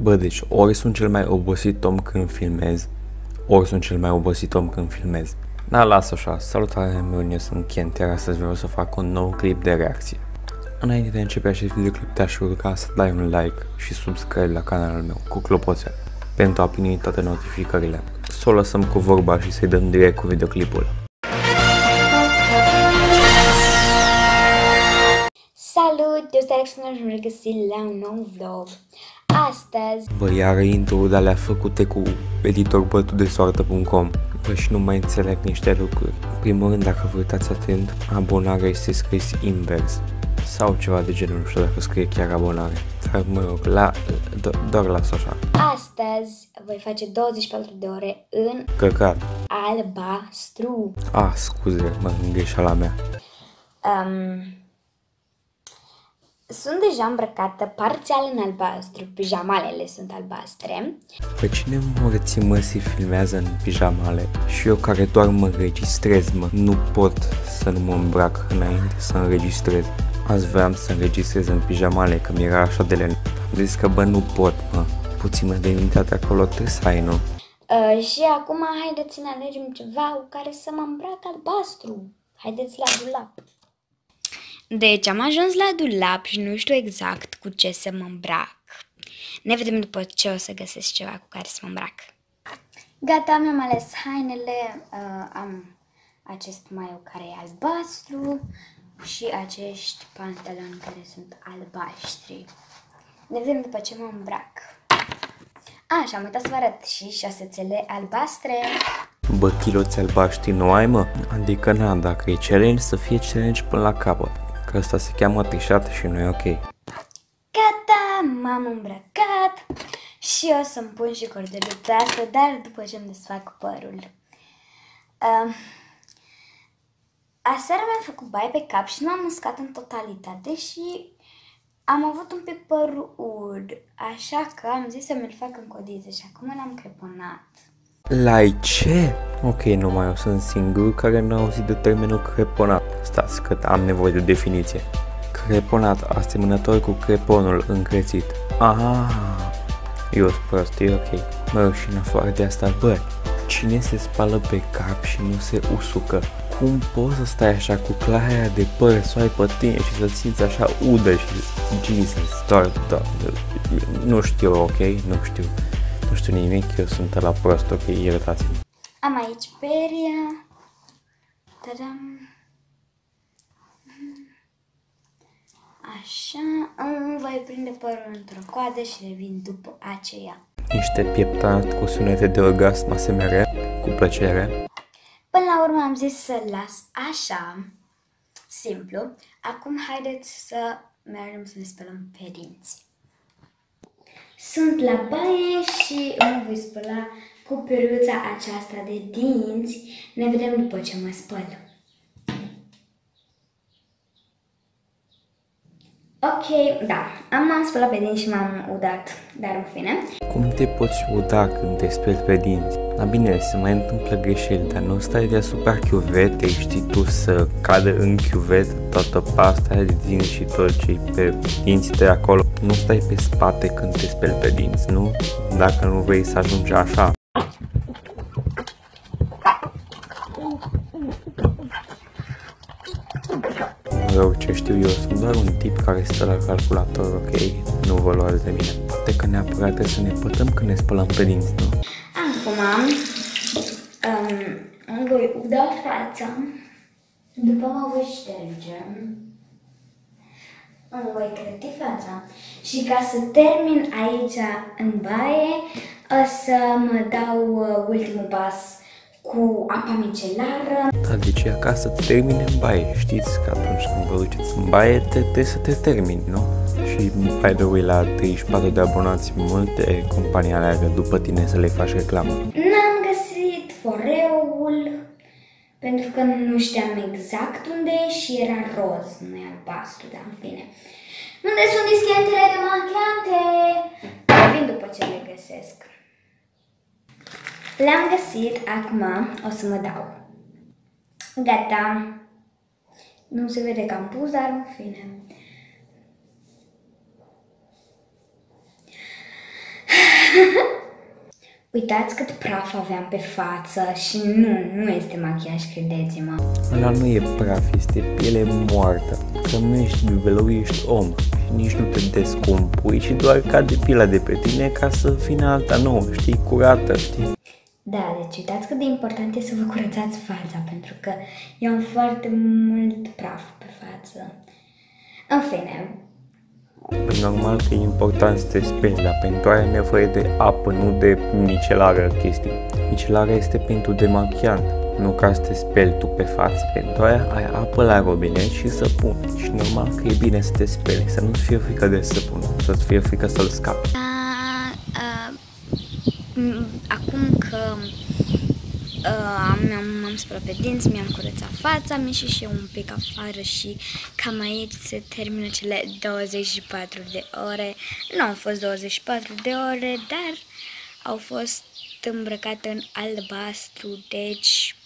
Bă, deci ori sunt cel mai obosit om când filmez, ori sunt cel mai obosit om când filmez. Da, las așa. Salutare, eu sunt Kent, iar astăzi vreau să fac un nou clip de reacție. Înainte de a începe acest videoclip, te-aș ruga să dai un like și subscribe la canalul meu cu clopoțel pentru a primi toate notificările. Să o lăsăm cu vorba și să-i dăm direct cu videoclipul. Salut, eu sunt Alexandra și m-am regăsit la un nou vlog. Astăzi... Bă, iar intro-ul de-alea făcute cu editor bătudesoartă.com. Bă, și nu mai înțeleg niște lucruri. În primul rând, dacă vă uitați atent, abonarea este scris invers. Sau ceva de genul, nu știu dacă scrie chiar abonare. Dar mă rog, doar las așa. Astăzi voi face 24 de ore în Căcat. albastru. Scuze, mă, greșeala mea. Sunt deja îmbrăcată parțial în albastru, pijamalele sunt albastre. Pe cine morții măsii filmează în pijamale? Și eu care doar mă înregistrez, mă, nu pot să nu mă îmbrac înainte să înregistrez. Azi voiam să înregistrez în pijamale, că mi-era așa de len. Am zis că bă, nu pot, mă, puțină demnitate acolo trebuie să ai, nu? Și acum haideți să ne alegem ceva cu care să mă îmbrac albastru. Haideți la dulap. Deci am ajuns la dulap și nu știu exact cu ce să mă îmbrac. Ne vedem după ce o să găsesc ceva cu care să mă îmbrac. Gata, mi-am ales hainele. Am acest maiu care e albastru și acești pantaloni care sunt albaștri. Ne vedem după ce mă îmbrac. Și am uitat să vă arăt și șosețele albastre. Bă, chiloți albaștri nu ai, mă? Adică na, dacă e challenge, să fie challenge până la capăt. Că asta se cheamă trișat și nu e ok. Gata, m-am îmbrăcat și o să-mi pun și cordeluța asta, dar după ce îmi desfac părul. Aseară mi-am făcut baie pe cap și nu m-am uscat în totalitate și am avut un pic părul urd, așa că am zis să mi-l fac în codiță și acum l-am creponat. Lai ce? Ok, nu mai eu sunt singur care n-a auzit de termenul creponat. Stați că am nevoie de definiție. Creponat, asemănător cu creponul încrețit. Eu sunt prost, e ok. Mă, și în afară de asta, bă, cine se spală pe cap și nu se usucă? Cum poți să stai așa cu claia de păr să o ai pe tine și să simți așa udă și Jesus, doar, nu știu, ok? Nu știu nimic, eu sunt la prost, ok, iertați-mă. Am aici peria. Tadam. Așa, îmi voi prinde părul într-o coadă și revin după aceea. Niște pieptat cu sunete de orgasm ASMR, cu plăcere. Până la urmă am zis să las așa, simplu. Acum haideți să mergem să ne spălăm pe dinți. Sunt la baie și mă voi spăla cu peruța aceasta de dinți. Ne vedem după ce mă spăl. Ok, da, m-am spălat pe dinți și m-am udat, dar în fine. Cum te poți uda când te speli pe dinți? Da, bine, se mai întâmplă greșeli, dar nu stai deasupra chiuvetei, știi tu, să cadă în chiuvetă toată pasta aia de dinți și tot ce pe dinți de acolo. Nu stai pe spate când te speli pe dinți, nu? Dacă nu vrei să ajungi așa. Rău, ce știu eu, sunt doar un tip care stă la calculator, ok? Nu vă luați de mine. Poate că neapărat trebuie să ne pătăm când ne spălăm pe dinți, nu? Acum îmi voi uda fața, după mă voi șterge, îmi voi crăti fața și ca să termin aici în baie, o să mă dau ultimul pas cu apa micelară. Da, deci e acasă să termine în baie, știți că atunci când vă duceți în baie trebuie să te termini, nu? Și by the way, la 34 de abonați multe companii aleargă după tine să le faci reclamă. N-am găsit foreul pentru că nu știam exact unde e și era roz, nu e albastru, dar în fine. Unde sunt dischentele de machiante? Vin după ce le găsesc. Le-am găsit, acum o să mă dau. Gata. Nu se vede că am pus, dar în fine. Uitați cât praf aveam pe față și nu este machiaj, credeți-mă. Ăla nu e praf, este piele moartă. Că nu ești bibelou, ești om. Și nici nu te descompui și doar cade pielea de pe tine ca să vină alta nouă, știi, curată, știi? Da, deci uitați cât de important e să vă curățați fața, pentru că eu am foarte mult praf pe față. În fine. Normal că e important să te speli, dar pentru aia ai nevoie de apă, nu de micelară chestii. Micelarea este pentru demachiant, nu ca să te speli tu pe față. Pentru aia ai apă la robinet și săpun. Și normal că e bine să te speli, să nu-ți fie frică de săpun, să-ți fie frică să-l scapi. Acum că m-am spălat pe dinți, mi-am curățat fața, am ieșit și eu un pic afară și cam aici se termină cele 24 de ore. Nu au fost 24 de ore, dar au fost îmbrăcate în albastru, deci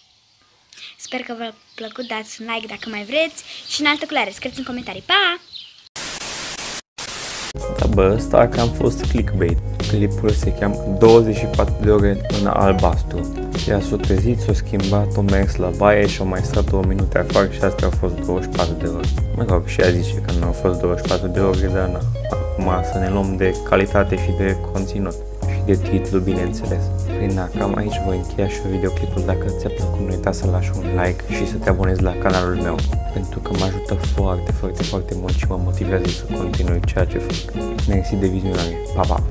sper că v-a plăcut, dați un like dacă mai vreți și în altă culoare, scrieți în comentarii. Pa! Da, bă, ăsta că am fost clickbait. Clipul se cheamă 24 de ore în albastru. Ea s-a trezit, s-a schimbat, a mers la baie și a mai stat 2 minute afară și astea au fost 24 de ore. Mă rog, și ea zice că nu au fost 24 de ore, dar na. Acum să ne luăm de calitate și de conținut. Și de titlu, bineînțeles. Prin cam aici voi încheia și videoclipul. Dacă ți-a plăcut, nu uita să lași un like și să te abonezi la canalul meu. Pentru că mă ajută foarte mult și mă motivează să continui ceea ce fac. Mersi de vizionare. Pa, pa!